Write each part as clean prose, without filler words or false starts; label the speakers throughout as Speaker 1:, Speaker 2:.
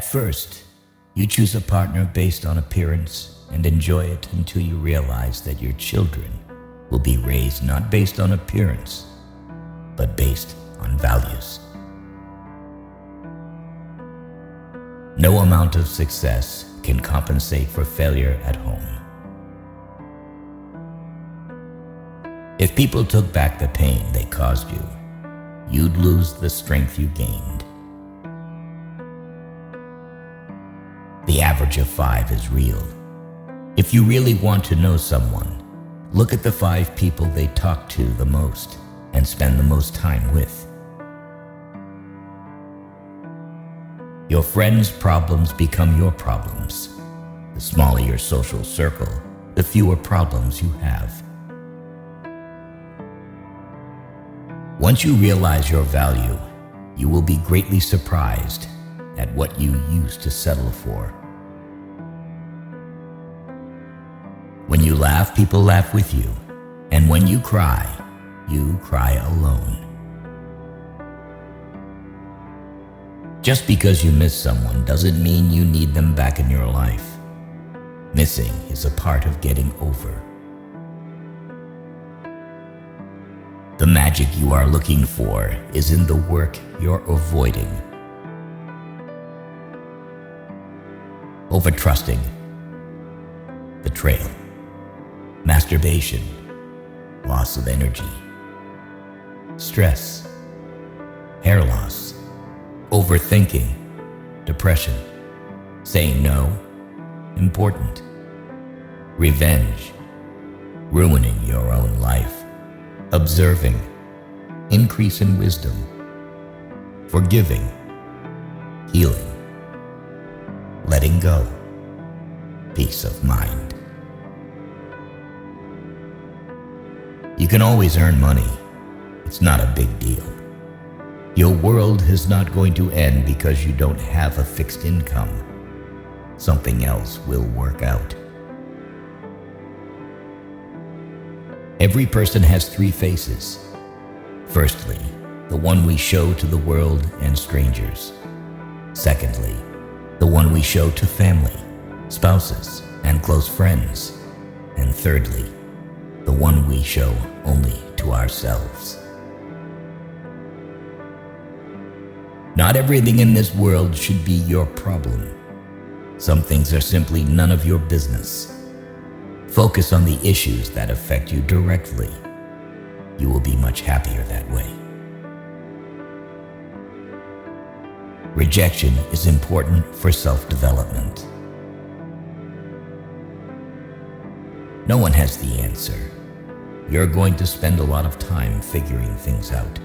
Speaker 1: At first, you choose a partner based on appearance and enjoy it until you realize that your children will be raised not based on appearance, but based on values. No amount of success can compensate for failure at home. If people took back the pain they caused you, you'd lose the strength you gained. The average of 5 is real. If you really want to know someone, look at the 5 people they talk to the most and spend the most time with. Your friends' problems become your problems. The smaller your social circle, the fewer problems you have. Once you realize your value, you will be greatly surprised at what you used to settle for. When you laugh, people laugh with you. And when you cry alone. Just because you miss someone doesn't mean you need them back in your life. Missing is a part of getting over. The magic you are looking for is in the work you're avoiding. Overtrusting, betrayal, masturbation, loss of energy, stress, hair loss, overthinking, depression, saying no, important, revenge, ruining your own life, observing, increase in wisdom, forgiving, healing, letting go, peace of mind. You can always earn money. It's not a big deal. Your world is not going to end because you don't have a fixed income. Something else will work out. Every person has 3 faces. Firstly, the one we show to the world and strangers. Secondly, the one we show to family, spouses, and close friends. And thirdly, the one we show only to ourselves. Not everything in this world should be your problem. Some things are simply none of your business. Focus on the issues that affect you directly. You will be much happier that way. Rejection is important for self-development. No one has the answer. You're going to spend a lot of time figuring things out.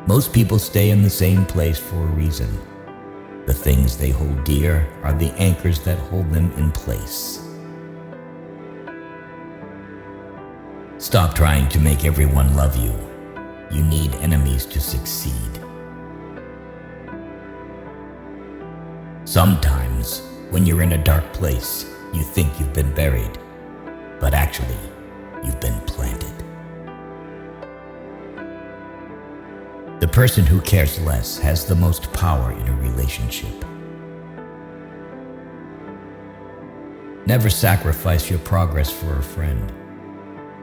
Speaker 1: Most people stay in the same place for a reason. The things they hold dear are the anchors that hold them in place. Stop trying to make everyone love you. You need enemies to succeed. Sometimes, when you're in a dark place, you think you've been buried, but actually, you've been planted. The person who cares less has the most power in a relationship. Never sacrifice your progress for a friend.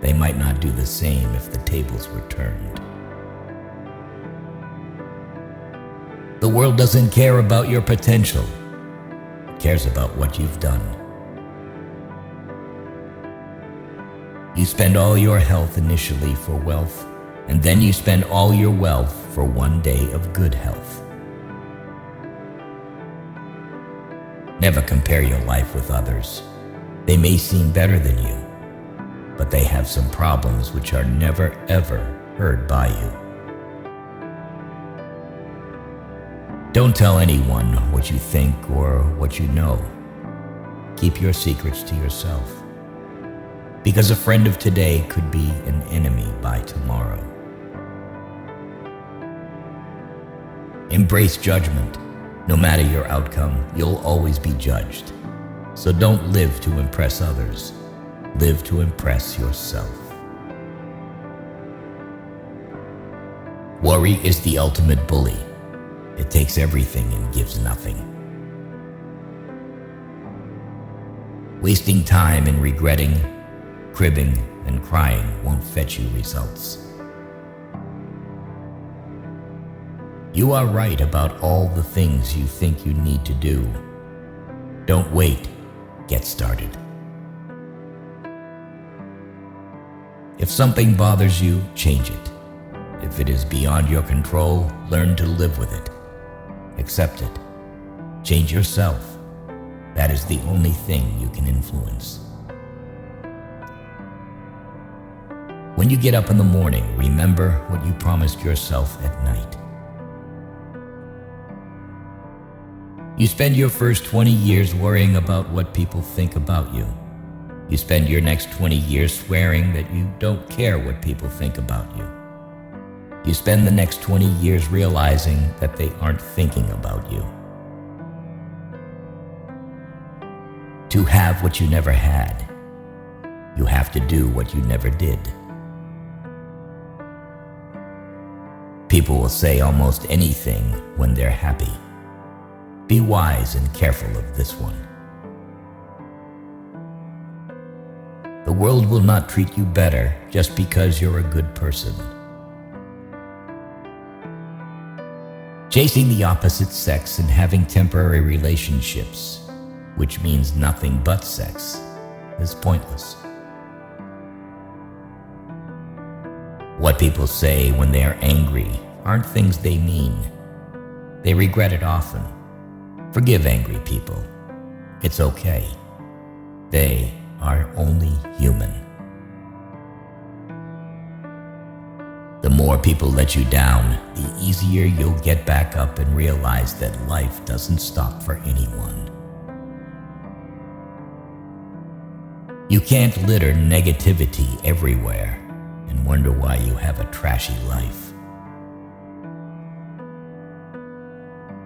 Speaker 1: They might not do the same if the tables were turned. The world doesn't care about your potential. It cares about what you've done. You spend all your health initially for wealth, and then you spend all your wealth for one day of good health. Never compare your life with others. They may seem better than you, but they have some problems which are never ever heard by you. Don't tell anyone what you think or what you know. Keep your secrets to yourself, because a friend of today could be an enemy by tomorrow. Embrace judgment. No matter your outcome, you'll always be judged. So don't live to impress others. Live to impress yourself. Worry is the ultimate bully. It takes everything and gives nothing. Wasting time in regretting, cribbing, and crying won't fetch you results. You are right about all the things you think you need to do. Don't wait, get started. If something bothers you, change it. If it is beyond your control, learn to live with it. Accept it. Change yourself. That is the only thing you can influence. When you get up in the morning, remember what you promised yourself at night. You spend your first 20 years worrying about what people think about you. You spend your next 20 years swearing that you don't care what people think about you. You spend the next 20 years realizing that they aren't thinking about you. To have what you never had, you have to do what you never did. People will say almost anything when they're happy. Be wise and careful of this one. The world will not treat you better just because you're a good person. Chasing the opposite sex and having temporary relationships, which means nothing but sex, is pointless. What people say when they are angry aren't things they mean. They regret it often. Forgive angry people. It's okay. They are only human. The more people let you down, the easier you'll get back up and realize that life doesn't stop for anyone. You can't litter negativity everywhere and wonder why you have a trashy life.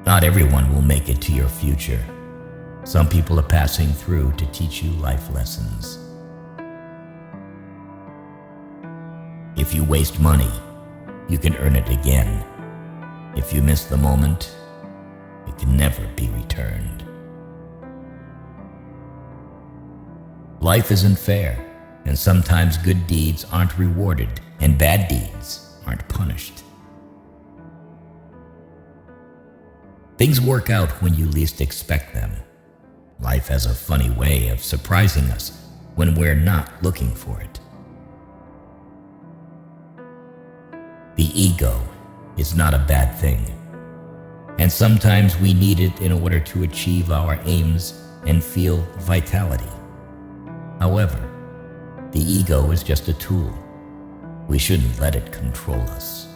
Speaker 1: Not everyone will make it to your future. Some people are passing through to teach you life lessons. If you waste money, you can earn it again. If you miss the moment, it can never be returned. Life isn't fair, and sometimes good deeds aren't rewarded, and bad deeds aren't punished. Things work out when you least expect them. Life has a funny way of surprising us when we're not looking for it. The ego is not a bad thing, and sometimes we need it in order to achieve our aims and feel vitality. However, the ego is just a tool. We shouldn't let it control us.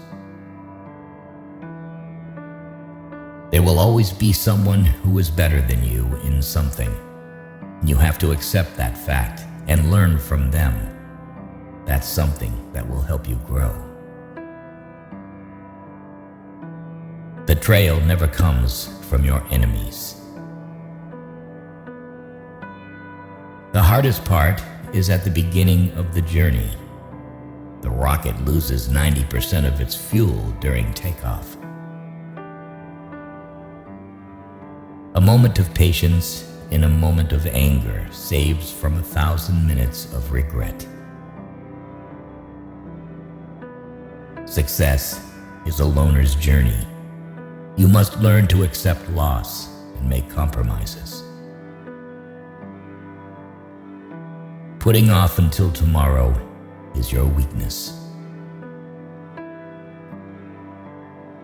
Speaker 1: There will always be someone who is better than you in something. You have to accept that fact and learn from them. That's something that will help you grow. Betrayal never comes from your enemies. The hardest part is at the beginning of the journey. The rocket loses 90% of its fuel during takeoff. A moment of patience in a moment of anger saves from 1,000 minutes of regret. Success is a loner's journey. You must learn to accept loss and make compromises. Putting off until tomorrow is your weakness.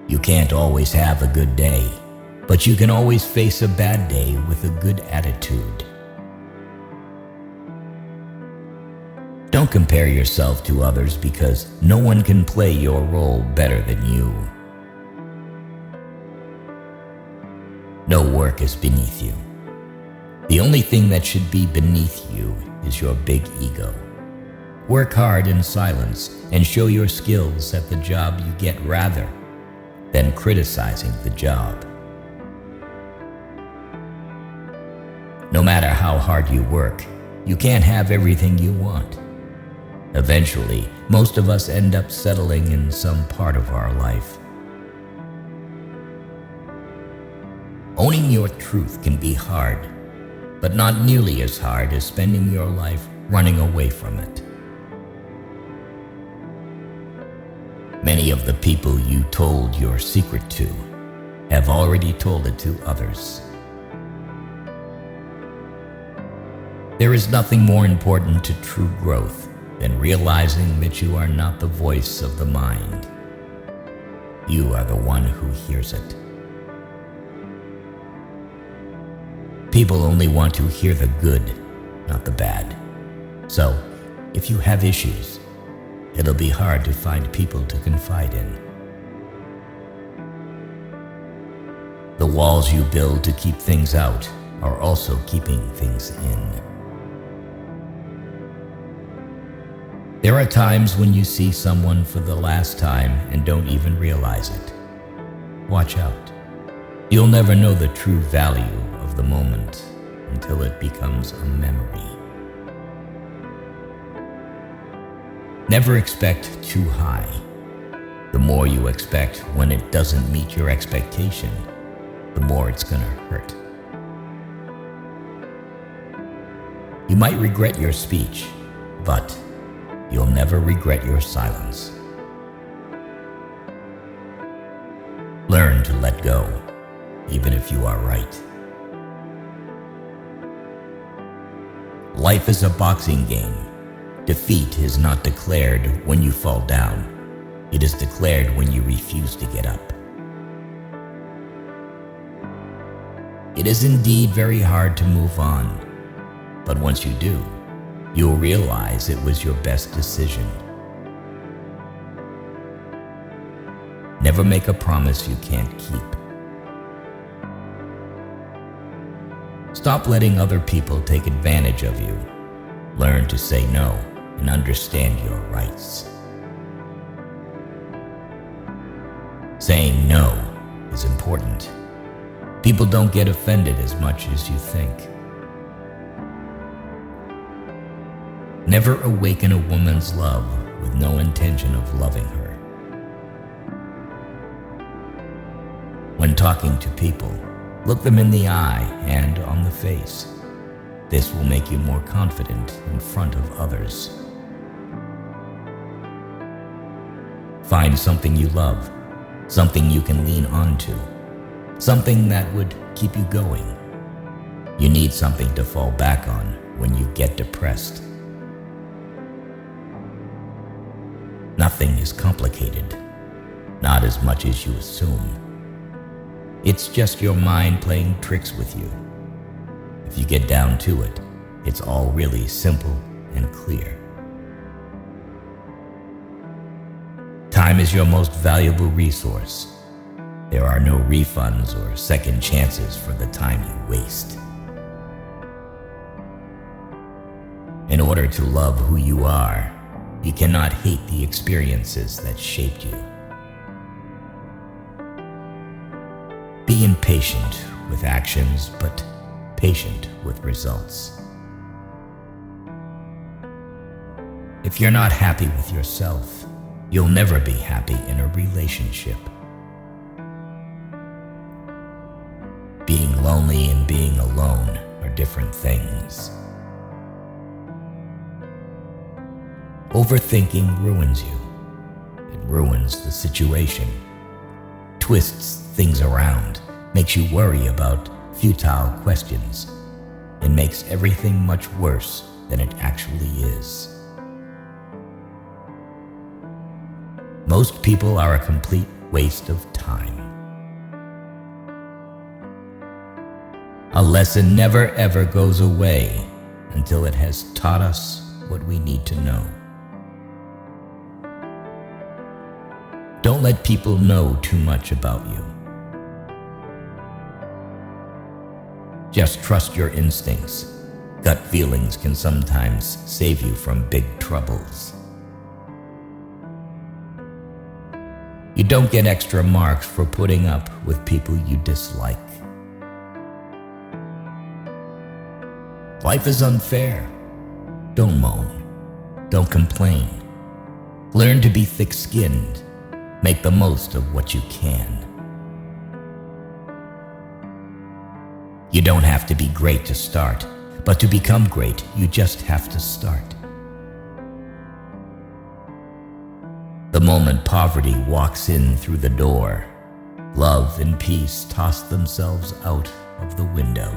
Speaker 1: You can't always have a good day, but you can always face a bad day with a good attitude. Don't compare yourself to others because no one can play your role better than you. No work is beneath you. The only thing that should be beneath you is your big ego. Work hard in silence and show your skills at the job you get rather than criticizing the job. No matter how hard you work, you can't have everything you want. Eventually, most of us end up settling in some part of our life. Owning your truth can be hard, but not nearly as hard as spending your life running away from it. Many of the people you told your secret to have already told it to others. There is nothing more important to true growth than realizing that you are not the voice of the mind. You are the one who hears it. People only want to hear the good, not the bad. So, if you have issues, it'll be hard to find people to confide in. The walls you build to keep things out are also keeping things in. There are times when you see someone for the last time and don't even realize it. Watch out. You'll never know the true value of the moment until it becomes a memory. Never expect too high. The more you expect when it doesn't meet your expectation, the more it's gonna hurt. You might regret your speech, but you'll never regret your silence. Learn to let go, even if you are right. Life is a boxing game. Defeat is not declared when you fall down. It is declared when you refuse to get up. It is indeed very hard to move on, but once you do, you'll realize it was your best decision. Never make a promise you can't keep. Stop letting other people take advantage of you. Learn to say no and understand your rights. Saying no is important. People don't get offended as much as you think. Never awaken a woman's love with no intention of loving her. When talking to people, look them in the eye and on the face. This will make you more confident in front of others. Find something you love, something you can lean onto, something that would keep you going. You need something to fall back on when you get depressed. Nothing is complicated, not as much as you assume. It's just your mind playing tricks with you. If you get down to it, it's all really simple and clear. Time is your most valuable resource. There are no refunds or second chances for the time you waste. In order to love who you are, you cannot hate the experiences that shaped you. Be impatient with actions, but patient with results. If you're not happy with yourself, you'll never be happy in a relationship. Being lonely and being alone are different things. Overthinking ruins you. It ruins the situation, twists things around, makes you worry about futile questions, and makes everything much worse than it actually is. Most people are a complete waste of time. A lesson never ever goes away until it has taught us what we need to know. Don't let people know too much about you. Just trust your instincts. Gut feelings can sometimes save you from big troubles. You don't get extra marks for putting up with people you dislike. Life is unfair. Don't moan. Don't complain. Learn to be thick-skinned. Make the most of what you can. You don't have to be great to start, but to become great, you just have to start. The moment poverty walks in through the door, love and peace toss themselves out of the window.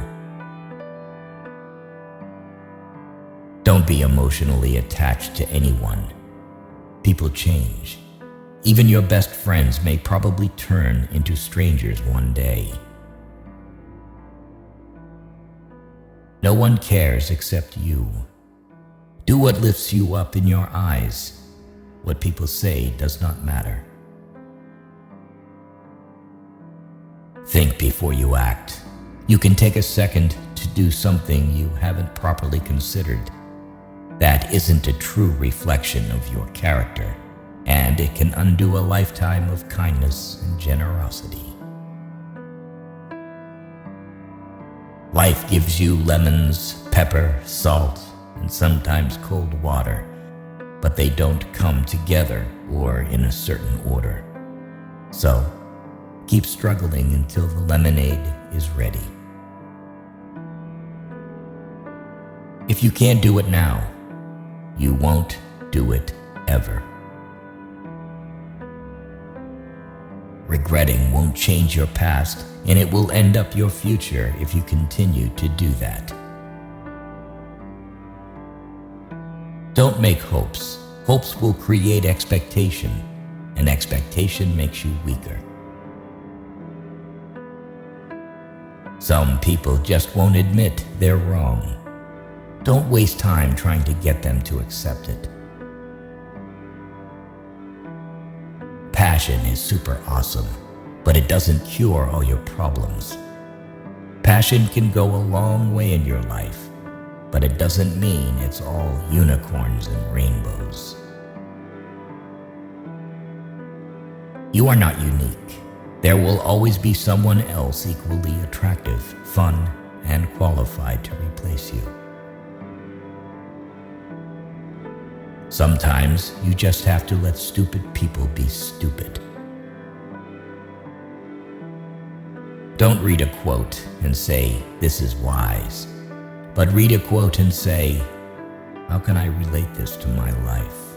Speaker 1: Don't be emotionally attached to anyone. People change. Even your best friends may probably turn into strangers one day. No one cares except you. Do what lifts you up in your eyes. What people say does not matter. Think before you act. You can take a second to do something you haven't properly considered. That isn't a true reflection of your character, and it can undo a lifetime of kindness and generosity. Life gives you lemons, pepper, salt, and sometimes cold water, but they don't come together or in a certain order. So, keep struggling until the lemonade is ready. If you can't do it now, you won't do it ever. Regretting won't change your past, and it will end up your future if you continue to do that. Don't make hopes. Hopes will create expectation, and expectation makes you weaker. Some people just won't admit they're wrong. Don't waste time trying to get them to accept it. Passion is super awesome, but it doesn't cure all your problems. Passion can go a long way in your life, but it doesn't mean it's all unicorns and rainbows. You are not unique. There will always be someone else equally attractive, fun, and qualified to replace you. Sometimes you just have to let stupid people be stupid. Don't read a quote and say, "This is wise," but read a quote and say, "How can I relate this to my life?"